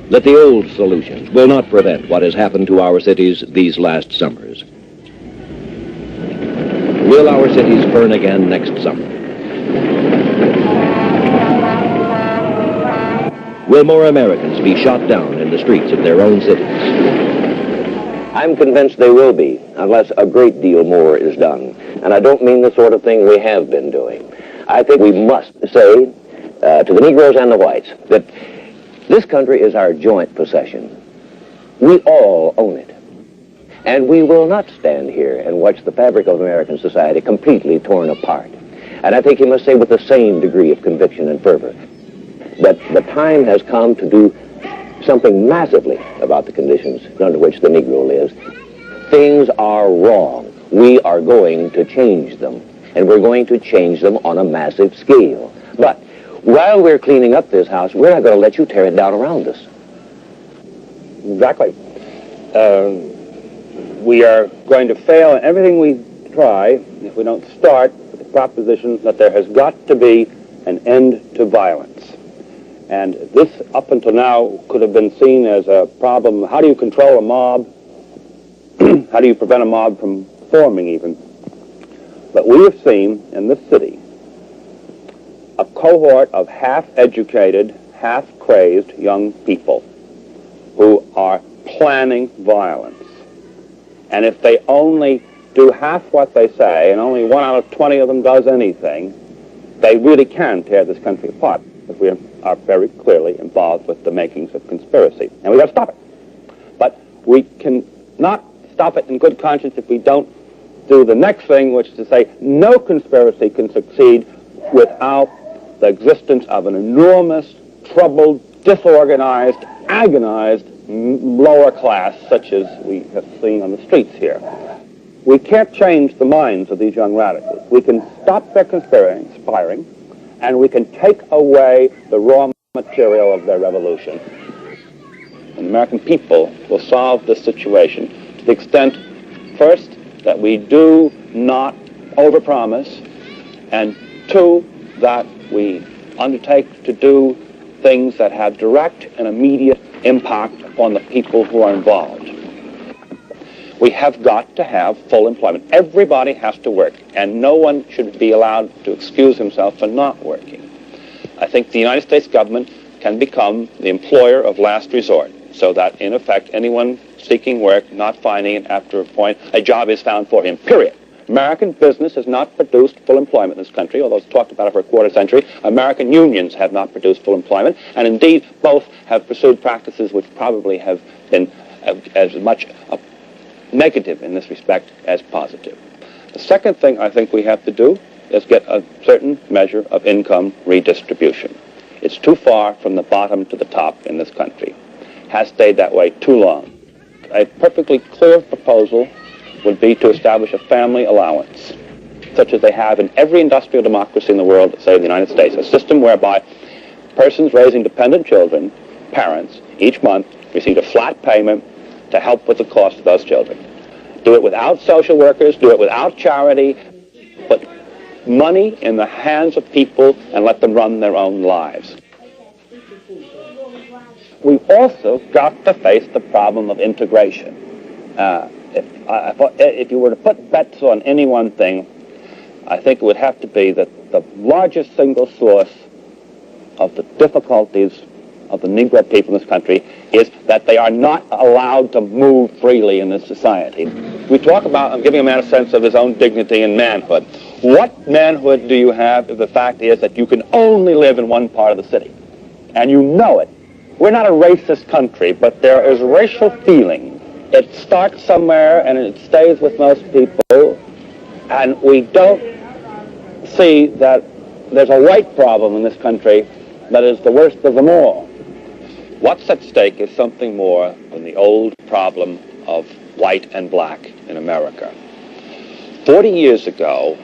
that the old solutions will not prevent what has happened to our cities these last summers. Will our cities burn again next summer? Will more Americans be shot down in the streets of their own cities? I'm convinced they will be, unless a great deal more is done. And I don't mean the sort of thing we have been doing. I think we must say to the Negroes and the whites that this country is our joint possession. We all own it. And we will not stand here and watch the fabric of American society completely torn apart. And I think you must say with the same degree of conviction and fervor that the time has come to do something massively about the conditions under which the Negro lives. Things are wrong. We are going to change them, and we're going to change them on a massive scale. But while we're cleaning up this house, we're not going to let you tear it down around us. Exactly. We are going to fail in everything we try if we don't start with the proposition that there has got to be an end to violence. And this, up until now, could have been seen as a problem. How do you control a mob? How do you prevent a mob from forming, even? But we have seen in this city a cohort of half-educated, half-crazed young people who are planning violence. And if they only do half what they say, and only 1 out of 20 of them does anything, they really can tear this country apart. Because we are very clearly involved with the makings of conspiracy. And we've got to stop it. But we can not stop it in good conscience if we don't do the next thing, which is to say no conspiracy can succeed without the existence of an enormous, troubled, disorganized, agonized lower class, such as we have seen on the streets here. We can't change the minds of these young radicals. We can stop their conspiring, and we can take away the raw material of their revolution. And the American people will solve this situation to the extent, first, that we do not overpromise, and two, that we undertake to do things that have direct and immediate impact upon the people who are involved. We have got to have full employment. Everybody has to work, and no one should be allowed to excuse himself for not working. I think the United States government can become the employer of last resort, so that, in effect, anyone seeking work, not finding it after a point, a job is found for him, period. American business has not produced full employment in this country, although it's talked about it for a quarter century. American unions have not produced full employment, and indeed both have pursued practices which probably have been as much a negative in this respect as positive. The second thing I think we have to do is get a certain measure of income redistribution. It's too far from the bottom to the top in this country. Has stayed that way too long. A perfectly clear proposal would be to establish a family allowance, such as they have in every industrial democracy in the world, say the United States, a system whereby persons raising dependent children, parents, each month receive a flat payment to help with the cost of those children. Do it without social workers, do it without charity, put money in the hands of people and let them run their own lives. We've also got to face the problem of integration. If you were to put bets on any one thing, I think it would have to be that the largest single source of the difficulties of the Negro people in this country is that they are not allowed to move freely in this society. We talk about giving a man a sense of his own dignity and manhood. What manhood do you have if the fact is that you can only live in one part of the city? And you know it. We're not a racist country, but there is racial feeling. It starts somewhere and it stays with most people, and we don't see that there's a white problem in this country that is the worst of them all. What's at stake is something more than the old problem of white and black in America. 40 years ago,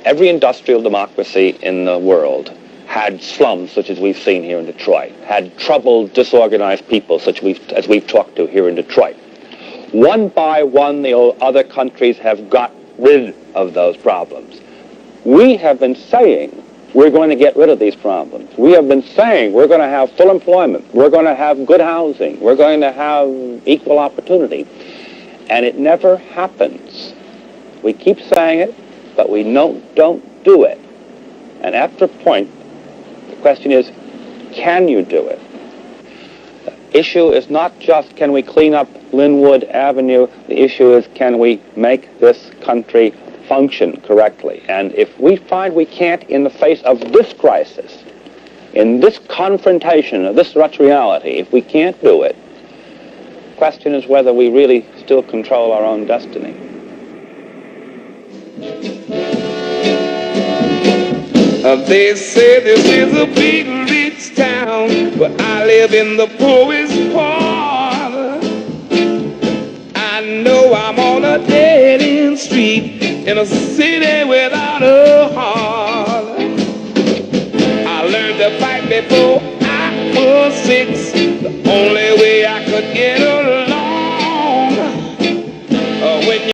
every industrial democracy in the world had slums such as we've seen here in Detroit, had troubled, disorganized people such as we've talked to here in Detroit. One by one, the other countries have got rid of those problems. We have been saying we're going to get rid of these problems. We have been saying we're going to have full employment, we're going to have good housing, we're going to have equal opportunity, and it never happens. We keep saying it, but we don't do it. And after a point, the question is, can you do it? The issue is not just can we clean up Linwood Avenue, the issue is can we make this country function correctly. And if we find we can't in the face of this crisis, in this confrontation of this such reality, if we can't do it, the question is whether we really still control our own destiny. They say this is a big rich town, but I live in the poorest part. I know I'm on a dead-end street in a city without a heart. I learned to fight before I was 6. The only way I could get